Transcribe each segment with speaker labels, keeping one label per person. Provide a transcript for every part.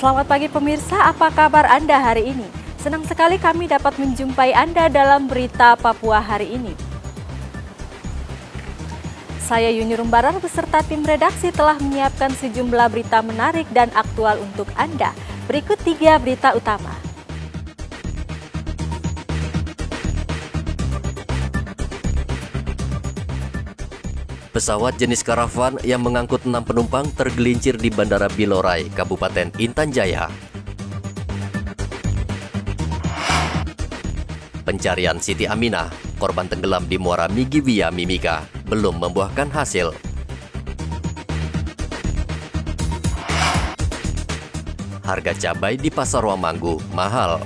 Speaker 1: Selamat pagi pemirsa, apa kabar Anda hari ini? Senang sekali kami dapat menjumpai Anda dalam berita Papua hari ini. Saya Yuni Rumbarar beserta tim redaksi telah menyiapkan sejumlah berita menarik dan aktual untuk Anda. Berikut 3 berita utama.
Speaker 2: Pesawat jenis karavan yang mengangkut 6 penumpang tergelincir di Bandara Bilorai, Kabupaten Intan Jaya. Pencarian Siti Aminah, korban tenggelam di Muara Migiwia Mimika, belum membuahkan hasil. Harga cabai di Pasar Wamanggu mahal.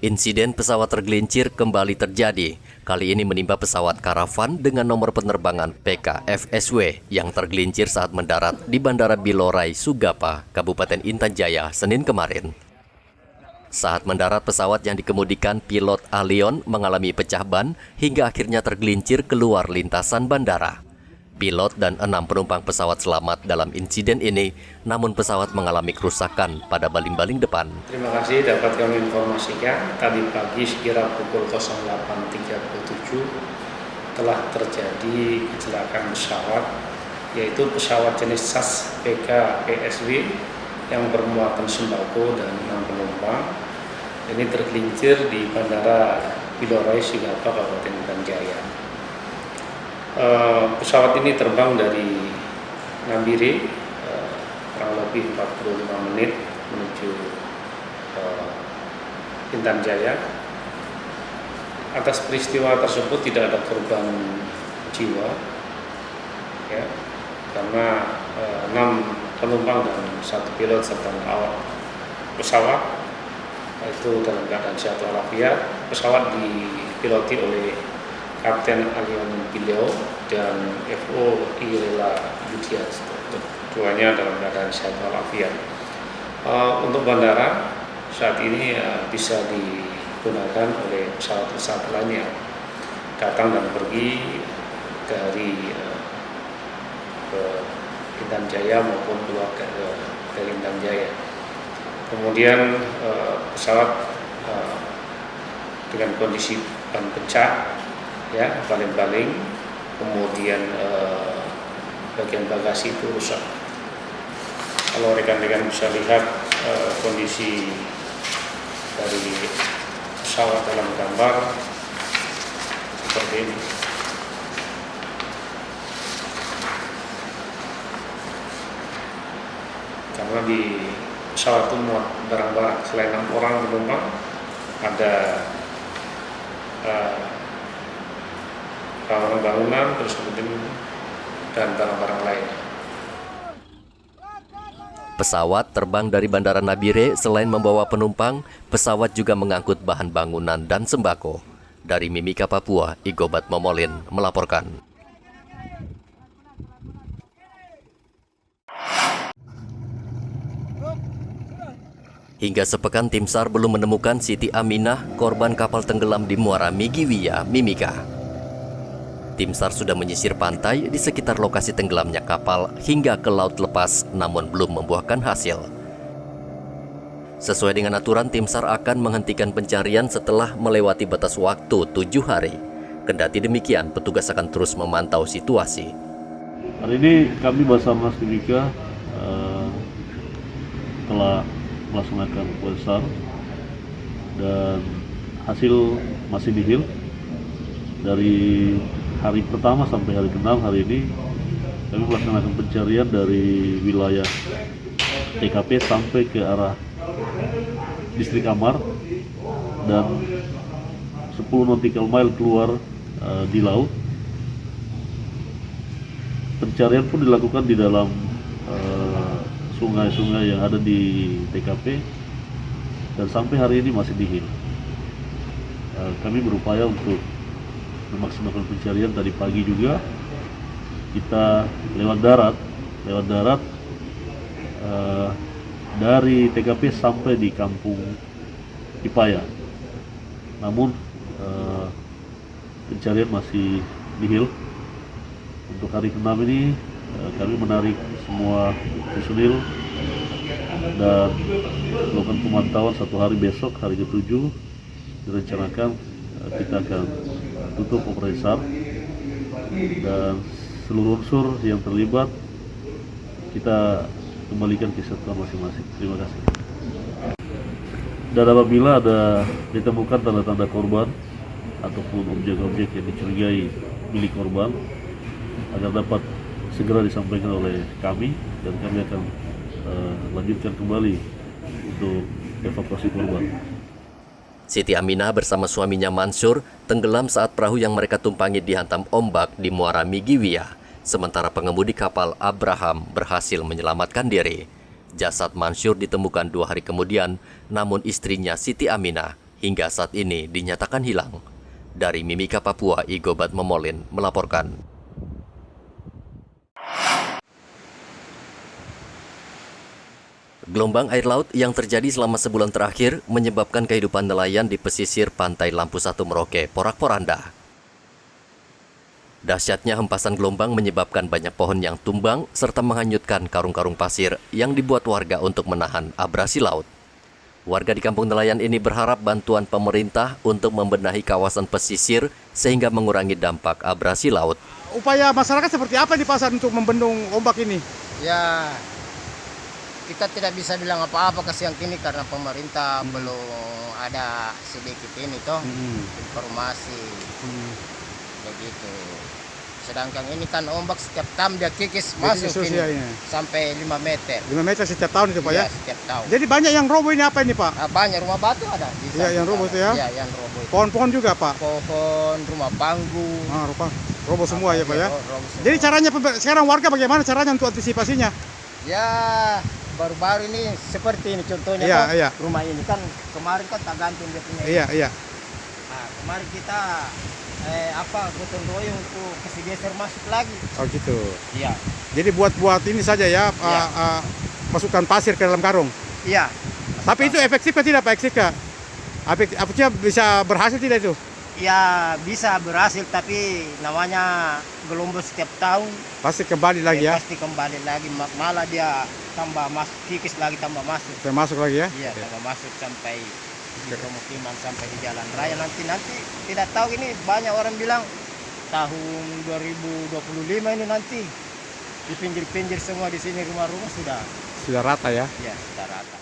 Speaker 2: Insiden pesawat tergelincir kembali terjadi. Kali ini menimpa pesawat karavan dengan nomor penerbangan PKFSW yang tergelincir saat mendarat di Bandara Bilorai, Sugapa, Kabupaten Intan Jaya, Senin kemarin. Saat mendarat, pesawat yang dikemudikan pilot Alion mengalami pecah ban hingga akhirnya tergelincir keluar lintasan bandara. Pilot dan 6 penumpang pesawat selamat dalam insiden ini, namun pesawat mengalami kerusakan pada baling-baling depan.
Speaker 3: Terima kasih dapat kami informasikan, tadi pagi sekira pukul 08.37 telah terjadi kecelakaan pesawat, yaitu pesawat jenis SAS PKPSW yang bermuatan sembako dan 6 penumpang. Ini tergelincir di Bandara Bilorai, Sugapa, Kabupaten Intan Jaya. Pesawat ini terbang dari Nabire kurang lebih 45 menit menuju Intan Jaya. Atas peristiwa tersebut tidak ada korban jiwa, ya, karena 6 penumpang dan 1 pilot serta awak pesawat itu dalam keadaan sehat walafiat. Pesawat dipiloti oleh Kapten Alion Bileo dan FO Irela Yudias, keduanya dalam keadaan sehat walafiat. Untuk bandara saat ini bisa digunakan oleh pesawat-pesawat lain yang datang dan pergi dari ke Intan Jaya maupun keluar dari Intan Jaya. Kemudian pesawat dengan kondisi ban pecah, ya, baling-baling, kemudian bagian bagasi itu rusak. Kalau rekan-rekan bisa lihat kondisi dari pesawat dalam gambar seperti ini. Karena di pesawat itu muat barang-barang, selain 6 orang penumpang ada bangunan, terus kemudian dan barang-barang lain.
Speaker 2: Pesawat terbang dari Bandara Nabire, selain membawa penumpang, pesawat juga mengangkut bahan bangunan dan sembako. Dari Mimika, Papua, Igobat Momolin melaporkan. Hingga sepekan tim SAR belum menemukan Siti Aminah, korban kapal tenggelam di Muara Migiwia Mimika. Tim SAR sudah menyisir pantai di sekitar lokasi tenggelamnya kapal hingga ke laut lepas, namun belum membuahkan hasil. Sesuai dengan aturan, tim SAR akan menghentikan pencarian setelah melewati batas waktu 7 hari. Kendati demikian, petugas akan terus memantau situasi.
Speaker 4: Hari ini kami Basarnas Timika telah melaksanakan operasi SAR dan hasil masih nihil. Dari hari pertama sampai hari ke-6 hari ini kami melaksanakan pencarian dari wilayah TKP sampai ke arah distrik Amar dan 10 nautical mile keluar di laut. Pencarian pun dilakukan di dalam sungai-sungai yang ada di TKP dan sampai hari ini masih nihil. Kami berupaya untuk memaksimalkan pencarian. Tadi pagi juga kita lewat darat dari TKP sampai di Kampung Ipaya. namun pencarian masih nihil. Untuk hari ke-6 ini kami menarik semua personil dan melakukan pemantauan 1 hari besok, hari ke-7 direncanakan kita akan tutup operasi SAR dan seluruh unsur yang terlibat kita kembalikan ke satuan masing-masing. Terima kasih. Dan apabila ada ditemukan tanda-tanda korban ataupun objek-objek yang dicurigai milik korban, agar dapat segera disampaikan oleh kami dan kami akan lanjutkan kembali untuk evakuasi korban.
Speaker 2: Siti Aminah bersama suaminya Mansur tenggelam saat perahu yang mereka tumpangi dihantam ombak di Muara Migiwia. Sementara pengemudi kapal Abraham berhasil menyelamatkan diri. Jasad Mansur ditemukan 2 hari kemudian, namun istrinya Siti Aminah hingga saat ini dinyatakan hilang. Dari Mimika, Papua, Igobat Memolin melaporkan. Gelombang air laut yang terjadi selama sebulan terakhir menyebabkan kehidupan nelayan di pesisir pantai Lampu 1 Merauke porak-poranda. Dahsyatnya hempasan gelombang menyebabkan banyak pohon yang tumbang serta menghanyutkan karung-karung pasir yang dibuat warga untuk menahan abrasi laut. Warga di kampung nelayan ini berharap bantuan pemerintah untuk membenahi kawasan pesisir sehingga mengurangi dampak abrasi laut.
Speaker 5: Upaya masyarakat seperti apa di pasar untuk membendung ombak ini?
Speaker 6: Ya, kita tidak bisa bilang apa-apa ke siang ini karena pemerintah belum ada sedikit ini toh informasi begitu. Sedangkan ini kan ombak setiap tahun dia kikis masuk ini sampai 5 meter.
Speaker 5: 5 meter setiap tahun itu Pak ya?
Speaker 6: Setiap tahun.
Speaker 5: Jadi banyak yang roboh ini apa ini Pak?
Speaker 6: Banyak rumah batu ada.
Speaker 5: Iya yang roboh itu ya?
Speaker 6: Iya yang roboh itu.
Speaker 5: Pohon-pohon juga Pak?
Speaker 6: Pohon, rumah panggung.
Speaker 5: Roboh semua ya Pak ya?
Speaker 6: Roboh semua.
Speaker 5: Jadi caranya sekarang warga bagaimana caranya untuk antisipasinya?
Speaker 6: Ya baru-baru ini seperti ini contohnya rumah ini kan kemarin kan tak gantung dia punya.
Speaker 5: Iya.
Speaker 6: Nah, kemarin kita gotong royong untuk kasih geser masuk lagi. Oh
Speaker 5: gitu.
Speaker 6: Iya.
Speaker 5: Jadi buat ini saja ya, masukkan pasir ke dalam karung.
Speaker 6: Iya.
Speaker 5: Tapi itu efektif atau tidak Pak Eksika? Apakah bisa berhasil tidak itu?
Speaker 6: Ya bisa berhasil tapi namanya gelombang setiap tahun. Pasti
Speaker 5: kembali lagi ya?
Speaker 6: Pasti kembali lagi, malah dia tambah masuk, kikis lagi tambah masuk.
Speaker 5: Masuk lagi ya?
Speaker 6: Iya tambah masuk sampai di pemukiman sampai di jalan raya nanti tidak tahu ini banyak orang bilang tahun 2025 ini nanti di pinggir-pinggir semua di sini rumah-rumah sudah
Speaker 5: rata ya?
Speaker 6: Iya sudah rata.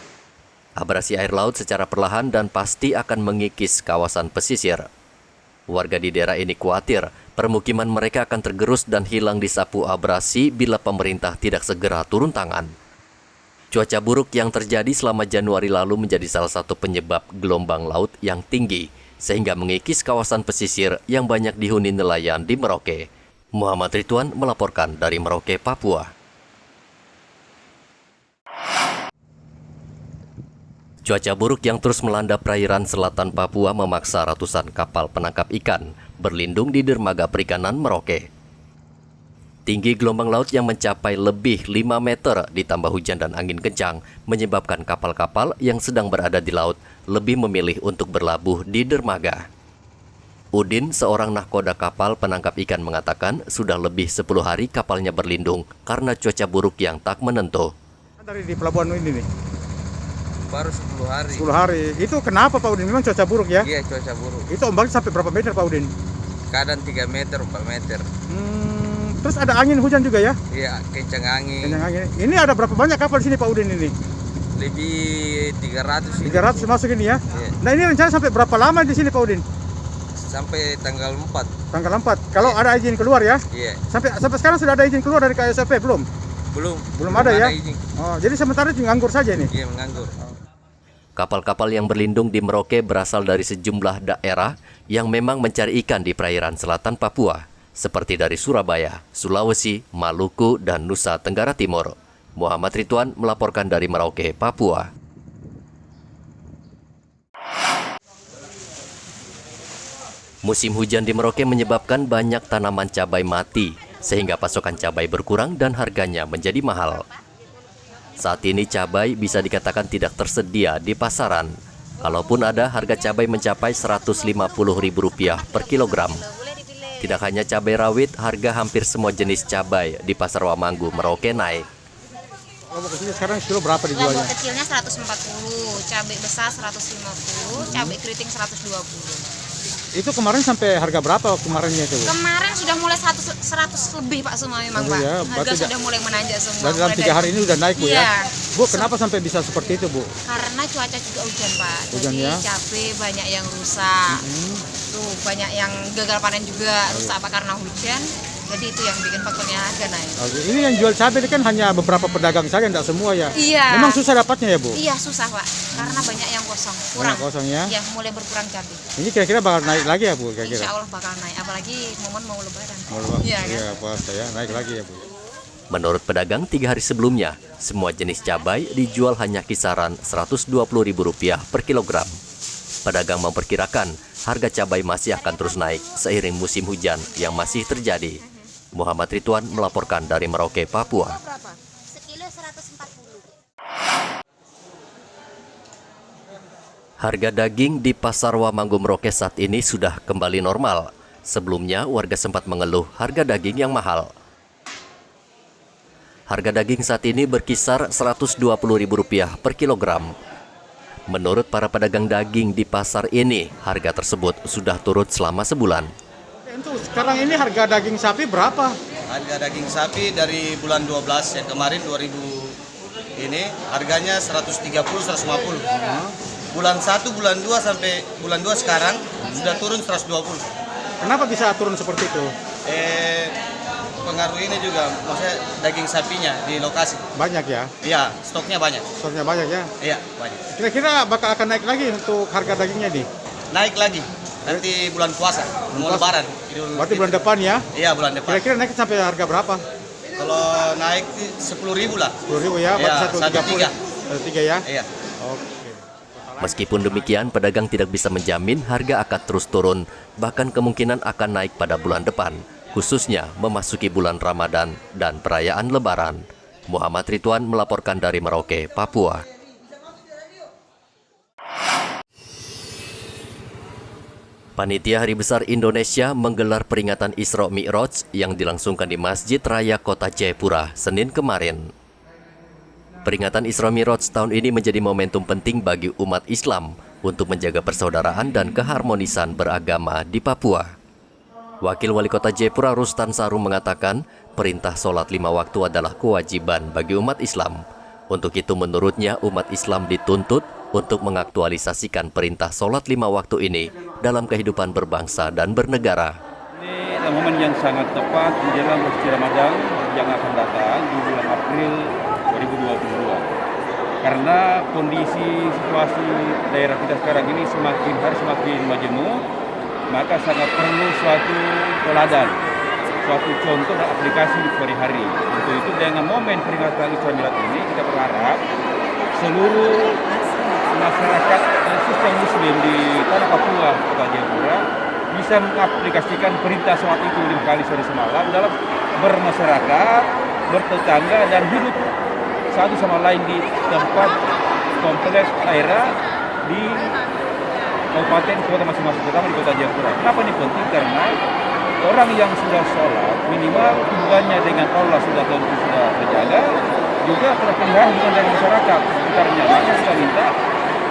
Speaker 2: Abrasi air laut secara perlahan dan pasti akan mengikis kawasan pesisir. Warga di daerah ini khawatir permukiman mereka akan tergerus dan hilang disapu abrasi bila pemerintah tidak segera turun tangan. Cuaca buruk yang terjadi selama Januari lalu menjadi salah satu penyebab gelombang laut yang tinggi, sehingga mengikis kawasan pesisir yang banyak dihuni nelayan di Merauke. Muhammad Ridwan melaporkan dari Merauke, Papua. Cuaca buruk yang terus melanda perairan selatan Papua memaksa ratusan kapal penangkap ikan berlindung di dermaga perikanan Merauke. Tinggi gelombang laut yang mencapai lebih 5 meter ditambah hujan dan angin kencang menyebabkan kapal-kapal yang sedang berada di laut lebih memilih untuk berlabuh di dermaga. Udin, seorang nahkoda kapal penangkap ikan mengatakan sudah lebih 10 hari kapalnya berlindung karena cuaca buruk yang tak menentu.
Speaker 5: Dari di pelabuhan ini nih?
Speaker 7: Baru 10 hari.
Speaker 5: 10 hari. Itu kenapa Pak Udin? Memang cuaca buruk ya?
Speaker 7: Iya cuaca buruk.
Speaker 5: Itu ombaknya sampai berapa meter Pak Udin?
Speaker 7: Kadang 3 meter, 4 meter.
Speaker 5: Terus ada angin hujan juga ya?
Speaker 7: Iya, kencang angin.
Speaker 5: Ini ada berapa banyak kapal di sini Pak Udin ini?
Speaker 7: Lebih 300 ini.
Speaker 5: 300 masuk ini ya?
Speaker 7: Iya.
Speaker 5: Nah ini rencana sampai berapa lama di sini Pak Udin?
Speaker 7: Sampai tanggal 4.
Speaker 5: Tanggal 4. Kalau ada izin keluar ya?
Speaker 7: Iya.
Speaker 5: Sampai sekarang sudah ada izin keluar dari KSP belum? Belum ada ya?
Speaker 7: Izin.
Speaker 5: Oh, jadi sementara nganggur saja nih?
Speaker 7: Iya, menganggur.
Speaker 2: Kapal-kapal yang berlindung di Merauke berasal dari sejumlah daerah yang memang mencari ikan di perairan selatan Papua, seperti dari Surabaya, Sulawesi, Maluku, dan Nusa Tenggara Timur. Muhammad Ridwan melaporkan dari Merauke, Papua. Musim hujan di Merauke menyebabkan banyak tanaman cabai mati, sehingga pasokan cabai berkurang dan harganya menjadi mahal. Saat ini cabai bisa dikatakan tidak tersedia di pasaran. Kalaupun ada, harga cabai mencapai Rp150.000 per kilogram. Tidak hanya cabai rawit, harga hampir semua jenis cabai di Pasar Wamanggu, Merauke naik.
Speaker 5: Lombok kecilnya sekarang kilo berapa dijualnya?
Speaker 8: Lombok kecilnya 140, cabai besar 150, cabai keriting 120.
Speaker 5: Itu kemarin sampai harga berapa kemarinnya itu, Bu?
Speaker 8: Kemarin sudah mulai 100 lebih Pak semua memang Pak.
Speaker 5: Ya,
Speaker 8: Harga sudah mulai menanjak semua.
Speaker 5: Dan dalam 3 hari ini udah naik, Bu,
Speaker 8: iya.
Speaker 5: ya? Bu, kenapa sampai bisa seperti itu, Bu?
Speaker 8: Karena cuaca juga hujan Pak.
Speaker 5: Hujan,
Speaker 8: Jadi
Speaker 5: ya?
Speaker 8: cabai banyak yang rusak. Tuh banyak yang gagal panen juga rusak Pak karena hujan. Jadi itu yang bikin faktornya harga naik.
Speaker 5: Oke, ini yang jual cabai ini kan hanya beberapa pedagang saja, tidak semua ya?
Speaker 8: Iya.
Speaker 5: Memang susah dapatnya ya, Bu?
Speaker 8: Iya susah Pak. Karena banyak yang kosong. Kurang.
Speaker 5: Banyak kosong ya?
Speaker 8: Iya mulai berkurang cabai.
Speaker 5: Ini kira-kira bakal naik lagi ya, Bu? Kira-kira?
Speaker 8: Insya Allah bakal naik. Apalagi momen mau lebaran.
Speaker 5: Iya,
Speaker 8: Iya kan?
Speaker 5: puasa ya, naik lagi ya, Bu.
Speaker 2: Menurut pedagang, 3 hari sebelumnya, semua jenis cabai dijual hanya kisaran Rp120.000 per kilogram. Pedagang memperkirakan harga cabai masih akan terus naik seiring musim hujan yang masih terjadi. Muhammad Ridwan melaporkan dari Merauke, Papua.
Speaker 8: Sekilo 140.
Speaker 2: Harga daging di Pasar Wamanggu Merauke saat ini sudah kembali normal. Sebelumnya, warga sempat mengeluh harga daging yang mahal. Harga daging saat ini berkisar Rp120.000 per kilogram. Menurut para pedagang daging di pasar ini, harga tersebut sudah turun selama sebulan.
Speaker 5: Untuk sekarang ini harga daging sapi berapa?
Speaker 9: Harga daging sapi dari bulan 12 yang kemarin 2000 ini harganya 130-150. Bulan 1, bulan 2 sampai bulan 2 sekarang sudah turun 120.
Speaker 5: Kenapa bisa turun seperti itu?
Speaker 9: Pengaruh ini juga maksudnya daging sapinya di lokasi.
Speaker 5: Banyak ya?
Speaker 9: Iya, stoknya banyak.
Speaker 5: Stoknya banyak ya?
Speaker 9: Iya, banyak.
Speaker 5: Kira-kira bakal akan naik lagi untuk harga dagingnya nih?
Speaker 9: Naik lagi. Nanti bulan puasa, mau lebaran.
Speaker 5: Berarti bulan depan ya?
Speaker 9: Iya, bulan depan.
Speaker 5: Kira-kira naik sampai harga berapa?
Speaker 9: Kalau naik 10.000 lah.
Speaker 5: 10.000 ya?
Speaker 9: Iya,
Speaker 5: Berarti 130. 1,3 ya?
Speaker 9: Iya.
Speaker 5: Oke.
Speaker 2: Meskipun demikian, pedagang tidak bisa menjamin harga akan terus turun, bahkan kemungkinan akan naik pada bulan depan, khususnya memasuki bulan Ramadan dan perayaan Lebaran. Muhammad Ridwan melaporkan dari Merauke, Papua. Panitia Hari Besar Indonesia menggelar peringatan Isra Mi'raj yang dilangsungkan di Masjid Raya Kota Jayapura, Senin kemarin. Peringatan Isra Mi'raj tahun ini menjadi momentum penting bagi umat Islam untuk menjaga persaudaraan dan keharmonisan beragama di Papua. Wakil Wali Kota Jayapura Rustan Saru mengatakan, perintah sholat 5 waktu adalah kewajiban bagi umat Islam. Untuk itu menurutnya umat Islam dituntut untuk mengaktualisasikan perintah sholat 5 waktu ini dalam kehidupan berbangsa dan bernegara.
Speaker 10: Ini adalah momen yang sangat tepat menjelang bulan Ramadan yang akan datang di bulan April 2022. Karena kondisi situasi daerah kita sekarang ini semakin hari semakin majemuk, maka sangat perlu suatu teladan, suatu contoh dan aplikasi di sehari-hari. Untuk itu dengan momen peringatan Isra Mi'raj ini kita berharap seluruh masyarakat khususnya Muslim di tanah Papua, Kota Jayapura bisa mengaplikasikan perintah sholat itu 5 kali sehari semalam dalam bermasyarakat, bertetangga dan hidup satu sama lain di tempat kompleks daerah di kabupaten kota masing-masing, terutama di Kota Jayapura. Kenapa ini penting? Karena orang yang sudah sholat minimal hubungannya dengan Allah sudah tentu sudah terjaga, juga terpelihara hubungan dengan masyarakat sekitarnya. Maka kita minta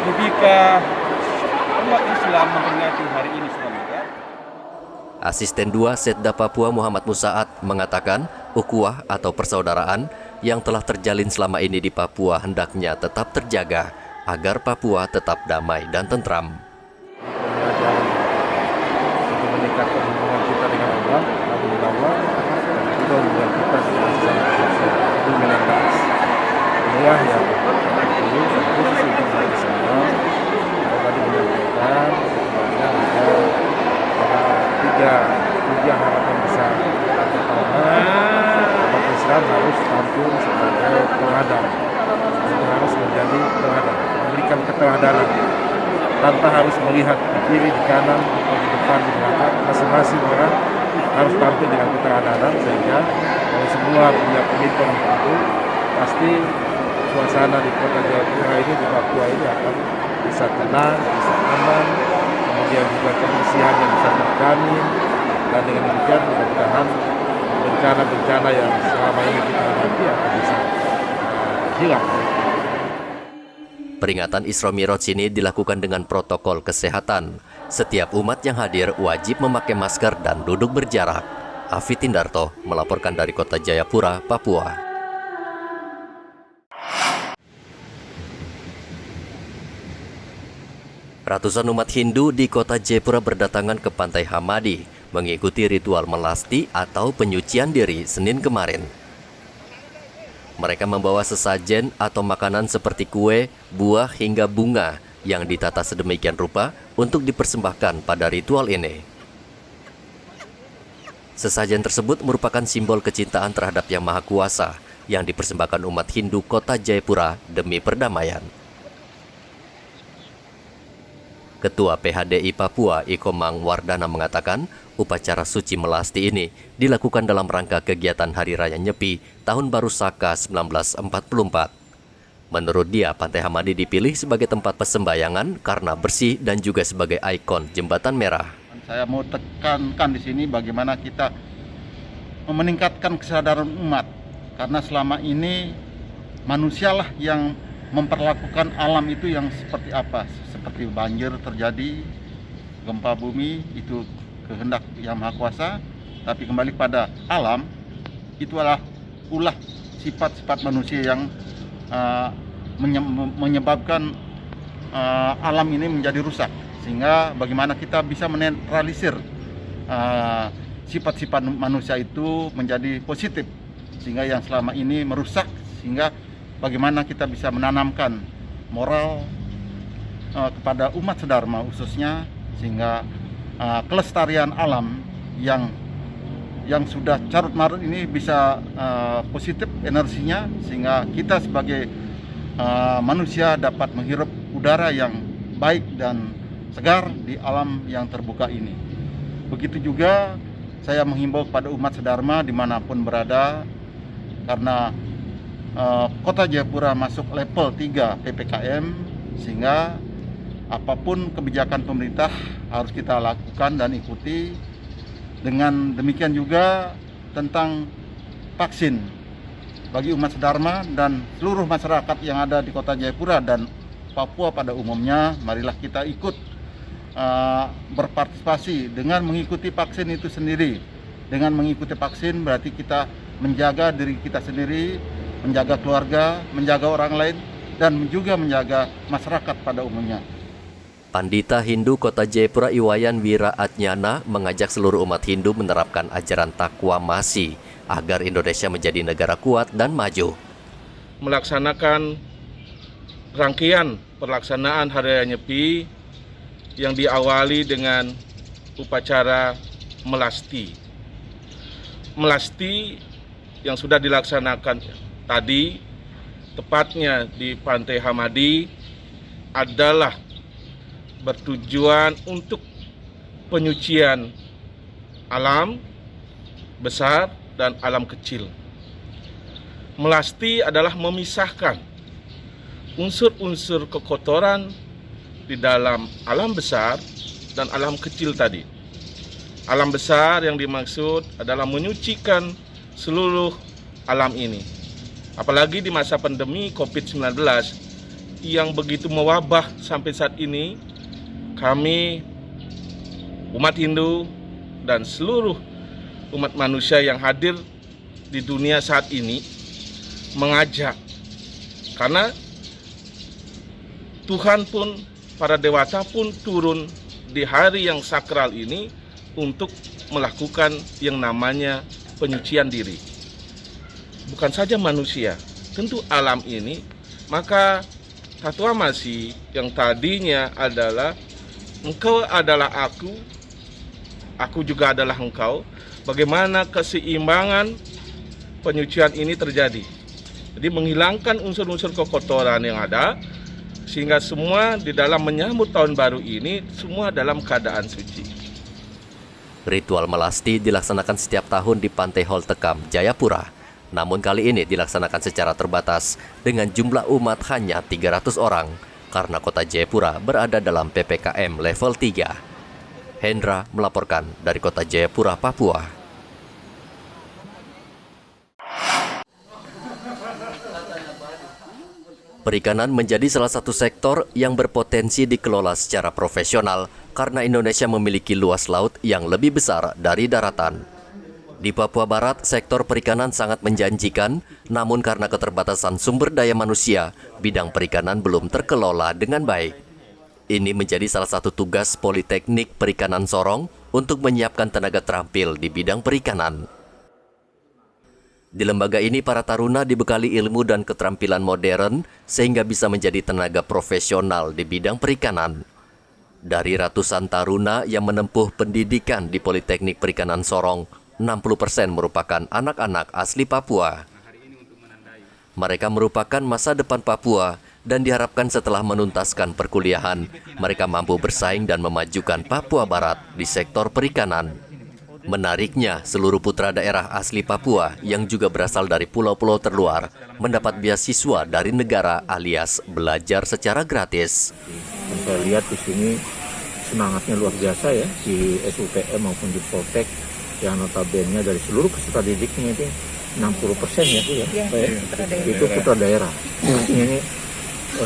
Speaker 10: ketika umat Islam memperingati hari ini Isra Mi'raj.
Speaker 2: Asisten 2 Setda Papua Muhammad Musaat mengatakan ukhuwah atau persaudaraan yang telah terjalin selama ini di Papua hendaknya tetap terjaga agar Papua tetap damai dan tentram.
Speaker 11: Untuk meningkatkan hubungan kita dengan Allah, alhamdulillah, dan juga hubungan kita dengan sesama manusia. Itu menetas. Inilah yang khusus untuk kita semua. Saya tadi menyampaikan sebenarnya ada tiga harapan besar. Pertama, umat Islam harus tampil sebagai teladan. Itu harus menjadi teladan, memberikan keteladanan tanpa harus melihat di kiri, di kanan, atau di depan, di belakang. Masing-masing orang harus tampil dengan keteladanan sehingga kalau semua punya pemimpin itu pasti suasana di Kota Jayapura ini, di Papua ini akan bisa tenang, bisa aman, kemudian juga kebersihan yang bisa terjamin, dan dengan demikian mudah-mudahan bencana-bencana yang selama ini kita hadapi akan bisa hilang.
Speaker 2: Peringatan Isra Mi'raj ini dilakukan dengan protokol kesehatan. Setiap umat yang hadir wajib memakai masker dan duduk berjarak. Afi Tindarto melaporkan dari Kota Jayapura, Papua. Ratusan umat Hindu di Kota Jayapura berdatangan ke Pantai Hamadi mengikuti ritual melasti atau penyucian diri Senin kemarin. Mereka membawa sesajen atau makanan seperti kue, buah hingga bunga yang ditata sedemikian rupa untuk dipersembahkan pada ritual ini. Sesajen tersebut merupakan simbol kecintaan terhadap Yang Maha Kuasa yang dipersembahkan umat Hindu Kota Jayapura demi perdamaian. Ketua PHDI Papua Ikomang Wardana mengatakan upacara suci melasti ini dilakukan dalam rangka kegiatan Hari Raya Nyepi Tahun Baru Saka 1944. Menurut dia, Pantai Hamadi dipilih sebagai tempat persembahyangan karena bersih dan juga sebagai ikon Jembatan Merah.
Speaker 12: Saya mau tekankan di sini bagaimana kita meningkatkan kesadaran umat, karena selama ini manusialah yang memperlakukan alam itu yang seperti apa, seperti banjir terjadi, gempa bumi itu kehendak Yang Maha Kuasa, tapi kembali pada alam itu adalah ulah sifat-sifat manusia yang menyebabkan alam ini menjadi rusak, sehingga bagaimana kita bisa menetralisir sifat-sifat manusia itu menjadi positif, sehingga yang selama ini merusak, sehingga bagaimana kita bisa menanamkan moral kepada umat sedharma khususnya, sehingga kelestarian alam yang sudah carut marut ini bisa positif energinya, sehingga kita sebagai manusia dapat menghirup udara yang baik dan segar di alam yang terbuka ini. Begitu juga saya menghimbau kepada umat sedharma dimanapun berada, karena Kota Jayapura masuk level 3 PPKM, sehingga apapun kebijakan pemerintah harus kita lakukan dan ikuti. Dengan demikian juga tentang vaksin bagi umat sedharma dan seluruh masyarakat yang ada di Kota Jayapura dan Papua pada umumnya, marilah kita ikut berpartisipasi dengan mengikuti vaksin itu sendiri. Dengan mengikuti vaksin berarti kita menjaga diri kita sendiri, menjaga keluarga, menjaga orang lain, dan juga menjaga masyarakat pada umumnya.
Speaker 2: Pandita Hindu Kota Jayapura Iwayan Wira Atnyana mengajak seluruh umat Hindu menerapkan ajaran takwa masi agar Indonesia menjadi negara kuat dan maju.
Speaker 13: Melaksanakan rangkaian pelaksanaan Hari Raya Nyepi yang diawali dengan upacara melasti. Melasti yang sudah dilaksanakan tadi, tepatnya di Pantai Hamadi, adalah bertujuan untuk penyucian alam besar dan alam kecil. Melasti adalah memisahkan unsur-unsur kekotoran di dalam alam besar dan alam kecil tadi. Alam besar yang dimaksud adalah menyucikan seluruh alam ini. Apalagi di masa pandemi COVID-19 yang begitu mewabah sampai saat ini, kami umat Hindu dan seluruh umat manusia yang hadir di dunia saat ini mengajak, karena Tuhan pun, para dewata pun turun di hari yang sakral ini untuk melakukan yang namanya penyucian diri. Bukan saja manusia, tentu alam ini. Maka Tatwa Masi yang tadinya adalah engkau adalah aku juga adalah engkau. Bagaimana keseimbangan penyucian ini terjadi. Jadi menghilangkan unsur-unsur kekotoran yang ada, sehingga semua di dalam menyambut tahun baru ini semua dalam keadaan suci.
Speaker 2: Ritual melasti dilaksanakan setiap tahun di Pantai Holtekam, Jayapura. Namun kali ini dilaksanakan secara terbatas dengan jumlah umat hanya 300 orang. karena kota Jayapura berada dalam PPKM level 3. Hendra melaporkan dari kota Jayapura, Papua. Perikanan menjadi salah satu sektor yang berpotensi dikelola secara profesional karena Indonesia memiliki luas laut yang lebih besar dari daratan. Di Papua Barat, sektor perikanan sangat menjanjikan, namun karena keterbatasan sumber daya manusia, bidang perikanan belum terkelola dengan baik. Ini menjadi salah satu tugas Politeknik Perikanan Sorong untuk menyiapkan tenaga terampil di bidang perikanan. Di lembaga ini, para taruna dibekali ilmu dan keterampilan modern sehingga bisa menjadi tenaga profesional di bidang perikanan. Dari ratusan taruna yang menempuh pendidikan di Politeknik Perikanan Sorong, 60% merupakan anak-anak asli Papua. Mereka merupakan masa depan Papua dan diharapkan setelah menuntaskan perkuliahan, mereka mampu bersaing dan memajukan Papua Barat di sektor perikanan. Menariknya, seluruh putra daerah asli Papua yang juga berasal dari pulau-pulau terluar mendapat beasiswa dari negara alias belajar secara gratis.
Speaker 14: Saya lihat di sini semangatnya luar biasa ya, di SUPM maupun di Poltek yang notabene dari seluruh peserta didiknya itu 60% ya Bu ya, itu putra daerah. Ini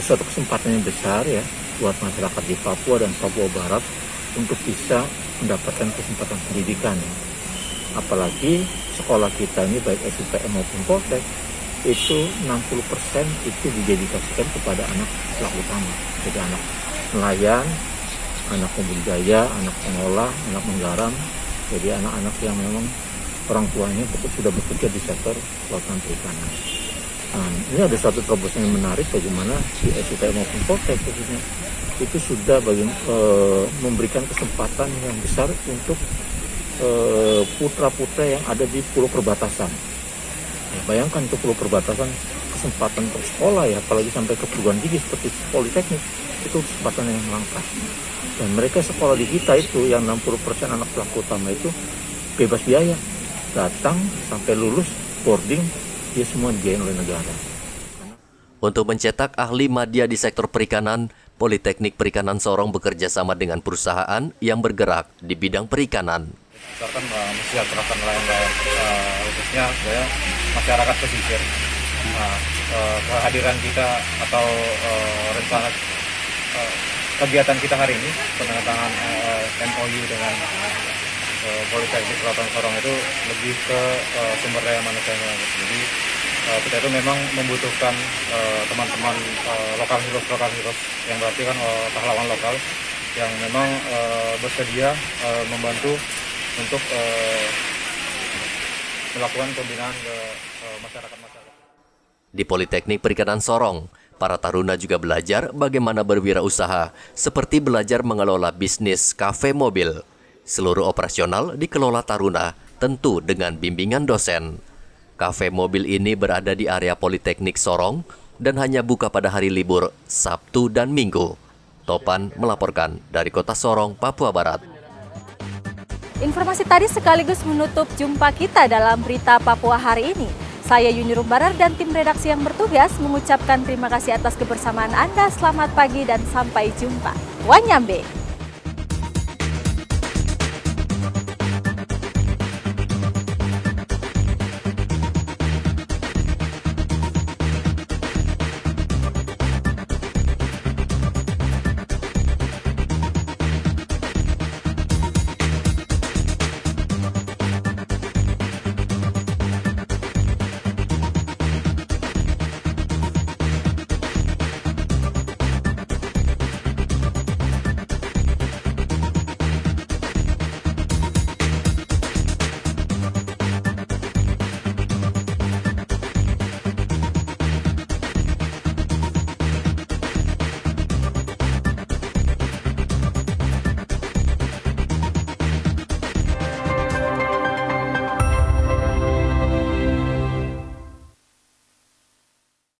Speaker 14: suatu kesempatan yang besar ya buat masyarakat di Papua dan Papua Barat untuk bisa mendapatkan kesempatan pendidikan. Apalagi sekolah kita ini baik SUPM maupun Poltek itu 60% itu didedikasikan kepada anak pelaku utama. Jadi anak nelayan, anak pembudidaya, anak pengolah, anak menggaram. Jadi anak-anak yang memang orang tuanya sudah bekerja di sektor kelautan perikanan. Nah, ini ada satu terobosan yang menarik bagaimana di SUPM maupun Poltek khususnya itu sudah memberikan kesempatan yang besar untuk putra-putra yang ada di pulau perbatasan. Ya, bayangkan untuk pulau perbatasan kesempatan untuk sekolah ya, apalagi sampai ke perguruan tinggi seperti Politeknik, itu kesempatan yang langka. Dan mereka sekolah di kita itu yang 60% anak pelaku utama itu bebas biaya. Datang sampai lulus boarding, dia semua dibiayain oleh negara.
Speaker 2: Untuk mencetak ahli madya di sektor perikanan, Politeknik Perikanan Sorong bekerja sama dengan perusahaan yang bergerak di bidang perikanan.
Speaker 15: Misalkan mensejahterakan nelayan-nelayan, khususnya masyarakat pesisir. Kehadiran kita atau rencana kegiatan kita hari ini, penandatangan MOU dengan Politeknik Perikanan Sorong itu lebih ke sumber daya manusia. Jadi kita itu memang membutuhkan teman-teman lokal heroes yang berarti kan pahlawan lokal yang memang bersedia membantu untuk melakukan pembinaan ke masyarakat-masyarakat.
Speaker 2: Di Politeknik Perikanan Sorong, para taruna juga belajar bagaimana berwirausaha, seperti belajar mengelola bisnis kafe mobil. Seluruh operasional dikelola taruna, tentu dengan bimbingan dosen. Kafe mobil ini berada di area Politeknik Sorong dan hanya buka pada hari libur Sabtu dan Minggu. Topan melaporkan dari kota Sorong, Papua Barat.
Speaker 1: Informasi tadi sekaligus menutup jumpa kita dalam berita Papua hari ini. Saya Yuni Rumbarar dan tim redaksi yang bertugas mengucapkan terima kasih atas kebersamaan Anda. Selamat pagi dan sampai jumpa. Wanyambe.